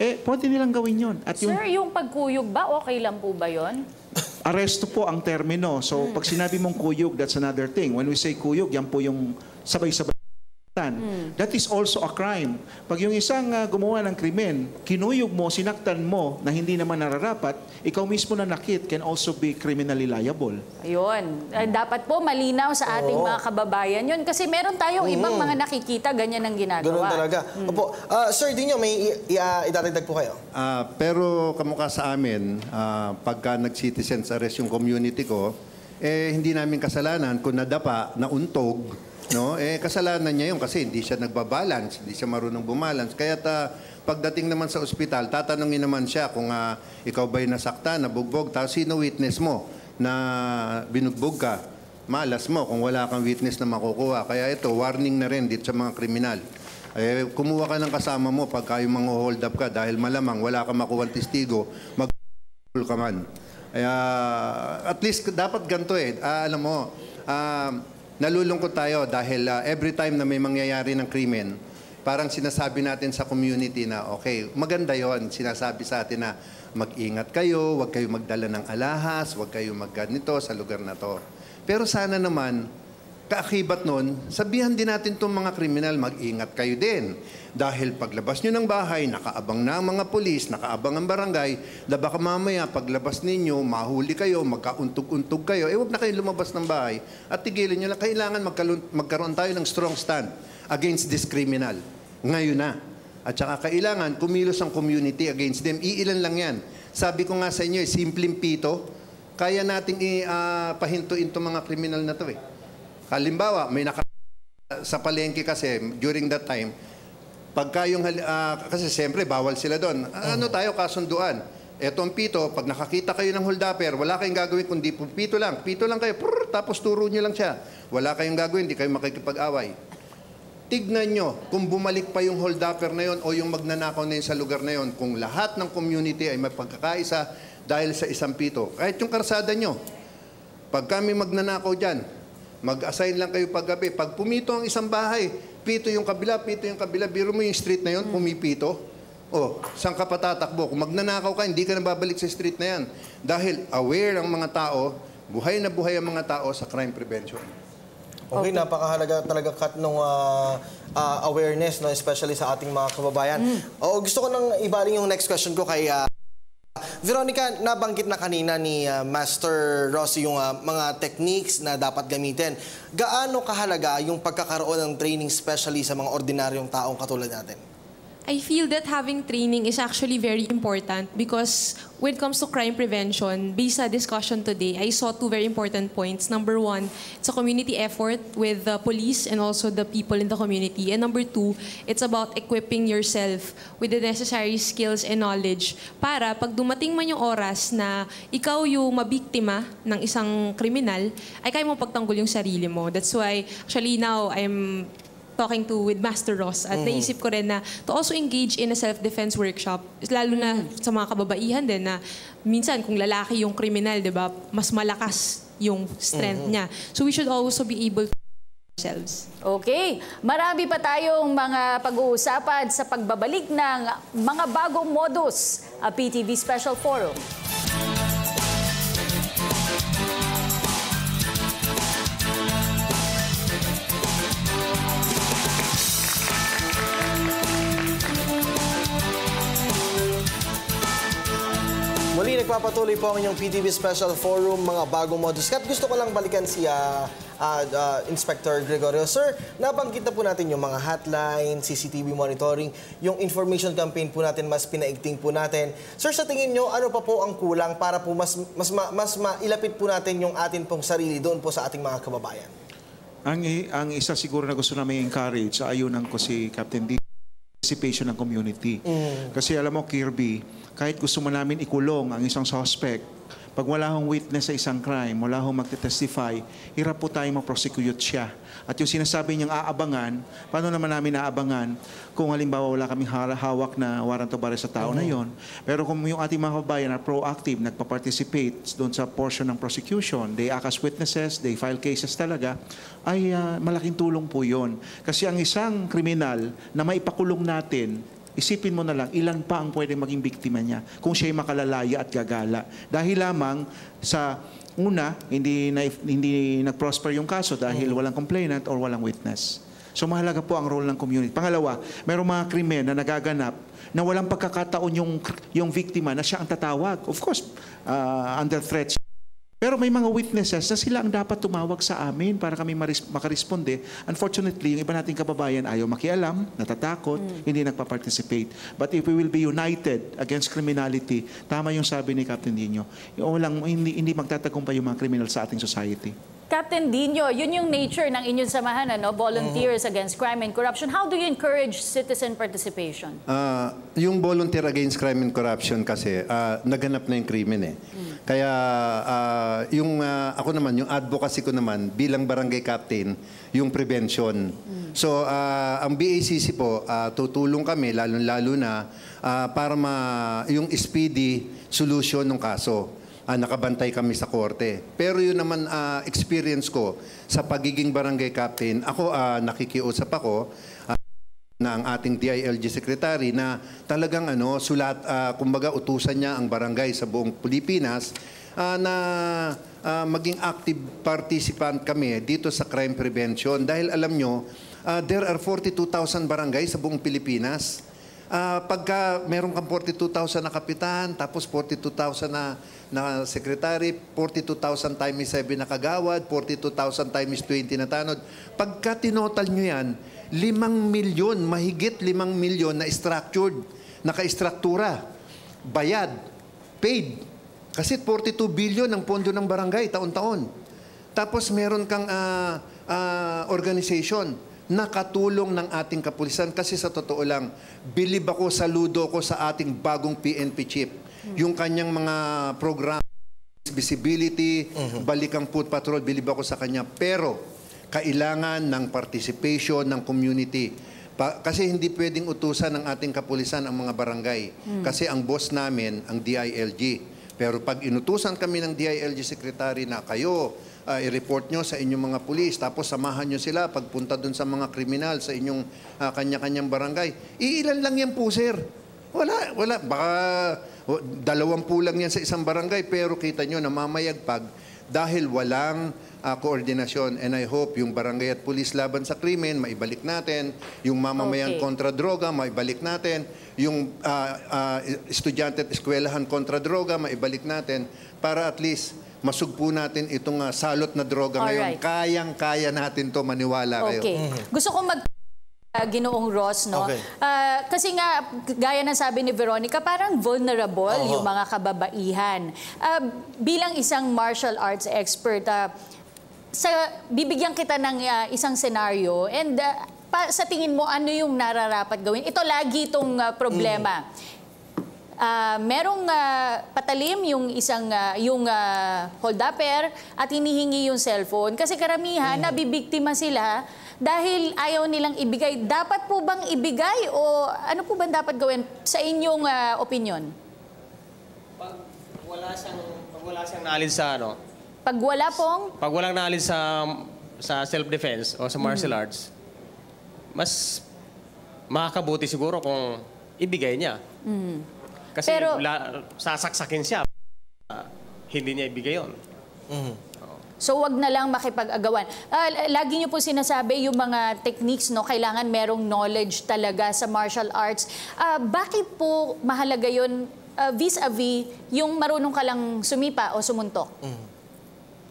pwede nilang gawin yun. At Sir, yung pagkuyog ba, okay lang po ba yun? Aresto po ang termino. So, pag sinabi mong kuyog, that's another thing. When we say kuyog, yan po yung sabay-sabay. That is also a crime. Pag yung isang gumawa ng krimen, kinuyog mo, sinaktan mo na hindi naman nararapat, ikaw mismo na nakit can also be criminally liable. Ayun. Dapat po malinaw sa ating mga kababayan yun. Kasi meron tayong ibang mga nakikita, ganyan ang ginagawa. Ganun talaga. Opo. Sir Dino, may idadagdag po kayo? Pero kamukha sa amin, pagka nag-citizen's arrest yung community ko, hindi namin kasalanan kung nadapa, nauntog, no? Kasalanan niya yun kasi hindi siya nagbabalance, hindi siya marunong bumalance. Kaya pagdating naman sa ospital, tatanungin naman siya kung ikaw ba'y nasaktan, nabugbog, tapos sino witness mo na binugbog ka? Malas mo kung wala kang witness na makukuha. Kaya ito, warning na rin dito sa mga kriminal. Kumuha ka ng kasama mo pagka yung mga hold up ka dahil malamang wala kang makuwang testigo, mag-hold ka man. At least dapat ganito alam mo, nalulungkot tayo dahil every time na may mangyayari ng krimen, parang sinasabi natin sa community na, okay, maganda yon, sinasabi sa atin na mag-ingat kayo, huwag kayo magdala ng alahas, huwag kayo magganito sa lugar na to. Pero sana naman, kaakibat nun, sabihan din natin itong mga kriminal, mag-ingat kayo din. Dahil paglabas nyo ng bahay, nakaabang na ang mga polis, nakaabang ang barangay, na baka mamaya paglabas ninyo, mahuli kayo, magkauntog-untog kayo, huwag na kayo lumabas ng bahay at tigilin nyo lang. Kailangan magkaroon tayo ng strong stand against this criminal. Ngayon na. At saka kailangan kumilos ang community against them. Iilan lang yan. Sabi ko nga sa inyo, simpleng pito, kaya nating pahintuin itong mga criminal na to eh. Halimbawa, may sa palengke kasi, during that time, pagka yung, kasi siyempre bawal sila doon. Ano tayo, kasunduan? Etong pito, pag nakakita kayo ng holdapper, wala kayong gagawin kundi pito lang. Pito lang kayo, tapos turo nyo lang siya. Wala kayong gagawin, di kayo makikipag-away. Tignan nyo kung bumalik pa yung holdapper na yon o yung magnanakaw na yun sa lugar na yon, kung lahat ng community ay magpagkakaisa dahil sa isang pito. Kahit yung karsada nyo, pag kami magnanakaw dyan, mag-assign lang kayo paggabi. Pag pumito ang isang bahay, pito yung kabila, biro mo yung street na yon, pumipito. O, saan ka patatakbo? Kung magnanakaw ka, hindi ka na babalik sa street na yan. Dahil aware ang mga tao, buhay na buhay ang mga tao sa crime prevention. Okay, napakahalaga talaga kat nung awareness, no, especially sa ating mga kababayan. Gusto ko nang ibaling yung next question ko kay Veronica. Nabanggit na kanina ni Master Rossi yung mga techniques na dapat gamitin. Gaano kahalaga yung pagkakaroon ng training especially sa mga ordinaryong taong katulad natin? I feel that having training is actually very important because when it comes to crime prevention, based sa discussion today, I saw two very important points. Number one, it's a community effort with the police and also the people in the community. And number two, it's about equipping yourself with the necessary skills and knowledge para pag dumating man yung oras na ikaw yung mabiktima ng isang kriminal, ay kaya mo pagtanggol yung sarili mo. That's why, actually now, I'm talking with Master Ross at naisip ko rin na to also engage in a self-defense workshop, lalo na sa mga kababaihan din na minsan kung lalaki yung kriminal, di ba, mas malakas yung strength niya. So we should also be able to ourselves. Okay, marami pa tayong mga pag-uusapan sa pagbabalik ng mga bagong modus, PTV Special Forum. Muli, nagpapatuloy po ang inyong PTV Special Forum, mga bagong modus. Kat gusto ko lang balikan si Inspector Gregorio. Sir, nabanggit na po natin yung mga hotline, CCTV monitoring, yung information campaign po natin, mas pinaigting po natin. Sir, sa tingin nyo, ano pa po ang kulang para po mas mailapit po natin yung atin pong sarili doon po sa ating mga kababayan? Ang isa siguro na gusto namin encourage, ayunan ko si Captain D, participation ng community. Kasi alam mo, Kirby, kahit gusto mo namin ikulong ang isang suspect, pag wala hong witness sa isang crime, wala hong magte-testify, hirap po tayo ma-prosecute siya. At yung sinasabi niyang aabangan, paano naman namin aabangan kung halimbawa wala kaming hawak na warrant of arrest sa tao na yon? Pero kung yung ating mga kababayan are proactive, nagpa-participate doon sa portion ng prosecution, they act as witnesses, they file cases talaga, ay malaking tulong po yon. Kasi ang isang kriminal na maipakulong natin, isipin mo na lang, ilan pa ang pwedeng maging biktima niya kung siya'y makalalaya at gagala. Dahil lamang sa una, hindi nag-prosper yung kaso dahil walang complainant or walang witness. So mahalaga po ang role ng community. Pangalawa, mayroong mga krimen na nagaganap na walang pagkakataon yung biktima na siya ang tatawag. Of course, under threat. Pero may mga witnesses na sila ang dapat tumawag sa amin para kami makaresponde. Unfortunately, yung iba nating kababayan ayaw makialam, natatakot, hindi nagpa-participate. But if we will be united against criminality, tama yung sabi ni Captain Dino, hindi magtatagumpay yung mga criminal sa ating society. Captain Dino, yun yung nature ng inyong samahan, ano? Volunteers Against Crime and Corruption. How do you encourage citizen participation? Yung Volunteer Against Crime and Corruption kasi, naganap na yung krimen eh. Kaya ako naman, yung advocacy ko naman bilang barangay captain, yung prevention. So, ang BACC po, tutulong kami, lalo-lalo na, para yung speedy solution ng kaso. Nakabantay kami sa korte. Pero yun naman experience ko sa pagiging barangay captain. Ako, nakikiusap ako na na ang ating DILG Secretary na talagang kumbaga utusan niya ang barangay sa buong Pilipinas na maging active participant kami dito sa crime prevention. Dahil alam nyo, there are 42,000 barangay sa buong Pilipinas. Pagka meron kang 42,000 na kapitan, tapos 42,000 na secretary, 42,000 times 7 na kagawad, 42,000 times 20 na tanod. Pagka tinotal nyo yan, 5 milyon, mahigit 5 milyon na structured, naka-istruktura, bayad, paid. Kasi 42 billion ang pondo ng barangay taon-taon. Tapos meron kang organization na katulong ng ating kapulisan. Kasi sa totoo lang, bilib ako, saludo ko sa ating bagong PNP chief. Yung kanyang mga program, visibility, balikang foot patrol, bilib ako sa kanya. Pero, kailangan ng participation ng community. Kasi hindi pwedeng utusan ng ating kapulisan ang mga barangay. Kasi ang boss namin, ang DILG. Pero pag inutusan kami ng DILG Secretary na kayo, i-report nyo sa inyong mga pulis, tapos samahan nyo sila pagpunta dun sa mga kriminal sa inyong kanya-kanyang barangay. Iilan lang yan po, sir. Wala. Baka 20 lang yan sa isang barangay, pero kita nyo, namamayagpag dahil walang koordinasyon. And I hope yung barangay at pulis laban sa krimen, maibalik natin. Yung mamamayan kontra droga, maibalik natin. Yung estudyante at eskwelahan kontra droga, maibalik natin. Para at least masugpo natin itong salot na droga ngayon. Kayang-kaya natin to, maniwala kayo. Okay. Gusto ko Ginoong Ross, no? Okay. Kasi nga, gaya ng sabi ni Veronica, parang vulnerable yung mga kababaihan. Bilang isang martial arts expert, bibigyan kita ng isang senaryo and sa tingin mo, ano yung nararapat gawin? Ito lagi itong problema. Merong patalim yung isang hold-upper at hinihingi yung cellphone kasi karamihan nabibiktima sila dahil ayaw nilang ibigay. Dapat po bang ibigay o ano po ba dapat gawin sa inyong opinion? Pag wala siyang knowledge sa Pag wala pong? Pag walang knowledge sa self-defense o sa martial arts, mas makakabuti siguro kung ibigay niya. Kasi sasaksakin siya, hindi niya ibigay yun. So wag na lang makipag-agawan. Lagi niyo po sinasabi yung mga techniques, no, kailangan merong knowledge talaga sa martial arts. Bakit po mahalaga yun vis-a-vis yung marunong ka lang sumipa o sumuntok?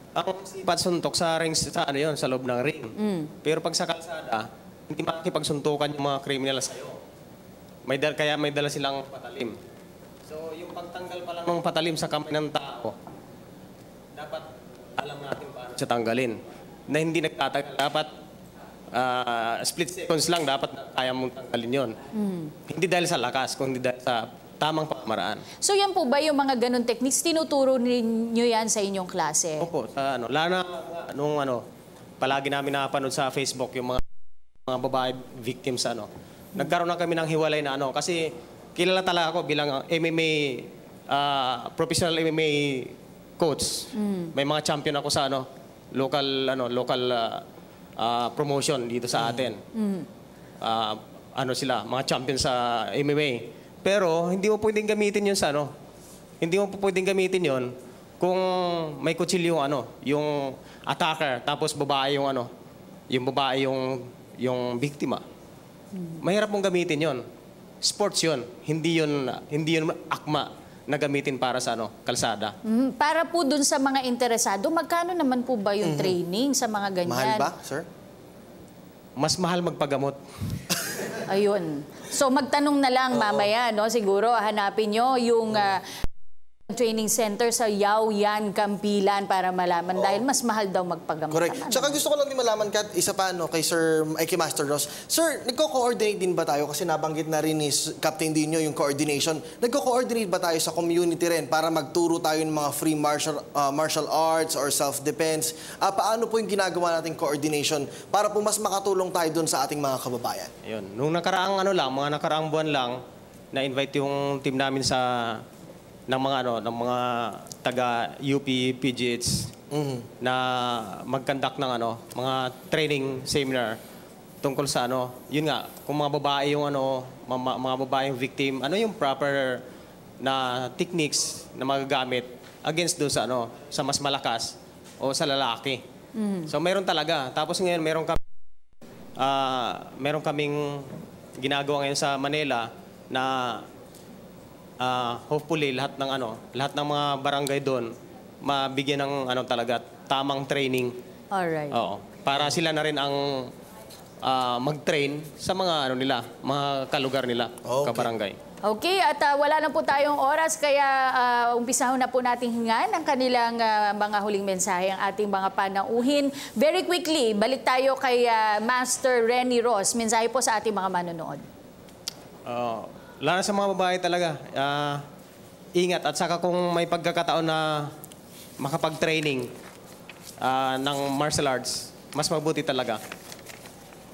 Ang sipat-suntok sa ring, sa loob ng ring. Pero pag sa kalsada, hindi makikipagsuntukan yung mga kriminal sa'yo. Kaya may dala silang patalim. So, yung pagtanggal pa lang ng patalim sa kamay ng tao, dapat alam natin paano siya tanggalin. Na hindi nagtatagal. Dapat split seconds lang dapat kaya mong tanggalin yon. Hindi dahil sa lakas, kundi dahil sa tamang pamamaraan. So yan po ba yung mga ganun techniques? Tinuturo ninyo yan sa inyong klase? Opo. Lalo na nung palagi namin napanood sa Facebook yung mga babae victims nagkaroon na kami ng hiwalay na kasi kilala talaga ako bilang MMA professional MMA coach. May mga champion ako sa local promotion dito sa atin. Sila, mga champion sa MMA. Pero hindi mo pwedeng gamitin 'yon sa Hindi mo pwedeng gamitin 'yon kung may kutsilyo yung attacker tapos babae yung babae yung biktima. Mahirap mong gamitin 'yon. Sports 'yon. Hindi 'yon akma na gamitin para sa kalsada. Para po dun sa mga interesado, magkano naman po ba yung training sa mga ganyan? Mahal ba, sir? Mas mahal magpagamot. Ayun. So magtanong na lang mamaya, no? Siguro hanapin nyo yung training center sa Yaoyan, Campilan para malaman dahil mas mahal daw magpagamot. Correct. Tsaka gusto ko lang din malaman, Kat, isa pa kay Master Ross. Sir, nagko-coordinate din ba tayo? Kasi nabanggit na rin ni Captain Dino yung coordination. Nagko-coordinate ba tayo sa community rin para magturo tayo ng mga free martial arts or self-defense? Paano po yung ginagawa nating coordination para po mas makatulong tayo dun sa ating mga kababayan? Ayun. Nung nakaraang mga nakaraang buwan lang, na-invite yung team namin ng mga taga UP PGH na mag-conduct ng mga training seminar tungkol sa yun nga, kung mga babae yung mga babae yung victim, ano yung proper na techniques na magagamit against doon sa sa mas malakas o sa lalaki. So meron talaga. Tapos ngayon meron kaming ginagawa ngayon sa Manila na hopefully lahat ng mga barangay doon mabigyan ng talaga tamang training. Alright. Oo. Para sila na rin ang mag-train sa mga mga kalugar nila, kabarangay. Okay, at wala na po tayong oras, kaya umpisahon na po natin hingan ang kanilang mga huling mensahe, ang ating mga panauhin. Very quickly, balik tayo kay Master Renny Ross. Mensahe po sa ating mga manonood. Lalo na sa mga babae talaga, ingat at saka kung may pagkakataon na makapag-training ng martial arts, mas mabuti talaga.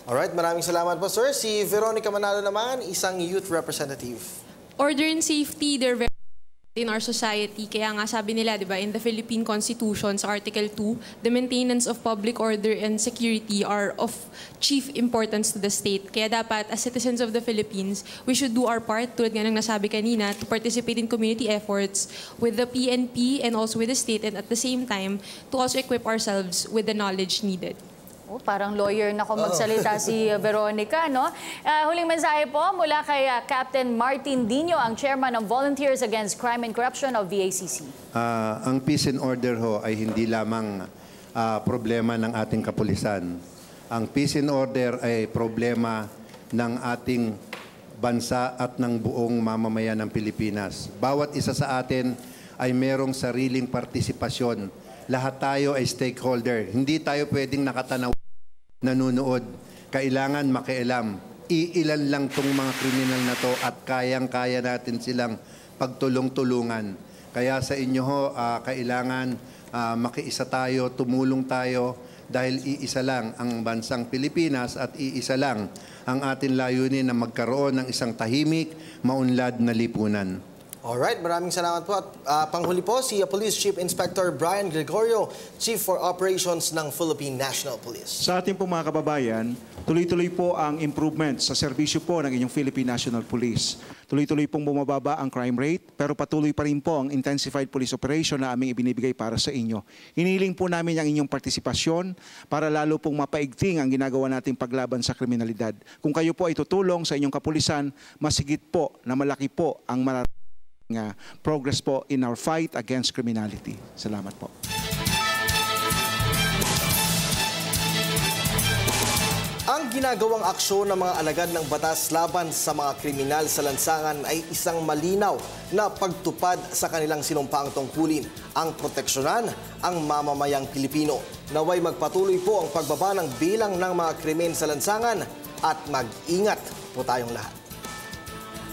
Alright, maraming salamat po, sir. Si Veronica Manalo naman, isang youth representative. Order and safety, they're very in our society. Kaya nga sabi nila, di ba, in the Philippine Constitution, sa Article 2, the maintenance of public order and security are of chief importance to the state. Kaya dapat, as citizens of the Philippines, we should do our part, tulad nga ng nasabi kanina, to participate in community efforts with the PNP and also with the state, and at the same time, to also equip ourselves with the knowledge needed. Oh, parang lawyer na kung magsalita si Veronica, no? Huling mensahe po mula kay Captain Martin Dino, ang chairman ng Volunteers Against Crime and Corruption of VACC. Ang peace and order ho ay hindi lamang problema ng ating kapulisan. Ang peace and order ay problema ng ating bansa at ng buong mamamayan ng Pilipinas. Bawat isa sa atin ay merong sariling partisipasyon. Lahat tayo ay stakeholder. Hindi tayo pwedeng nakatanaw, nanunood. Kailangan makialam. Iilan lang tong mga kriminal na to at kayang-kaya natin silang pagtulong-tulungan. Kaya sa inyo ho, kailangan makiisa tayo, tumulong tayo dahil iisa lang ang bansang Pilipinas at iisa lang ang ating layunin na magkaroon ng isang tahimik, maunlad na lipunan. Alright, maraming salamat po. At panghuli po, si Police Chief Inspector Brian Gregorio, Chief for Operations ng Philippine National Police. Sa ating pong mga kababayan, tuloy-tuloy po ang improvement sa serbisyo po ng inyong Philippine National Police. Tuloy-tuloy pong bumababa ang crime rate, pero patuloy pa rin po ang intensified police operation na aming ibinibigay para sa inyo. Hinihiling po namin ang inyong partisipasyon para lalo pong mapaigting ang ginagawa nating paglaban sa kriminalidad. Kung kayo po ay tutulong sa inyong kapulisan, masigit po na malaki po ang progress po in our fight against criminality. Salamat po. Ang ginagawang aksyon ng mga alagad ng batas laban sa mga kriminal sa lansangan ay isang malinaw na pagtupad sa kanilang sinumpaang tungkulin, ang proteksyonan ang mamamayang Pilipino. Naway magpatuloy po ang pagbaba ng bilang ng mga krimen sa lansangan at mag-ingat po tayong lahat.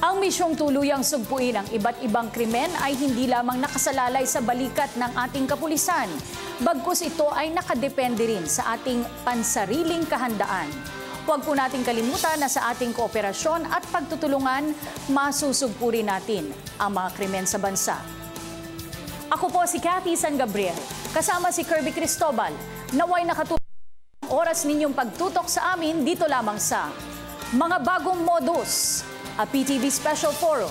Ang misyong tuluyang sugpuin ang iba't ibang krimen ay hindi lamang nakasalalay sa balikat ng ating kapulisan. Bagkus ito ay nakadepende rin sa ating pansariling kahandaan. Huwag po nating kalimutan na sa ating kooperasyon at pagtutulungan, masusugpo rin natin ang mga krimen sa bansa. Ako po si Cathy San Gabriel, kasama si Kirby Cristobal. Naway nakatulong ang oras ninyong pagtutok sa amin dito lamang sa Mga Bagong Modus, a PTV Special Forum.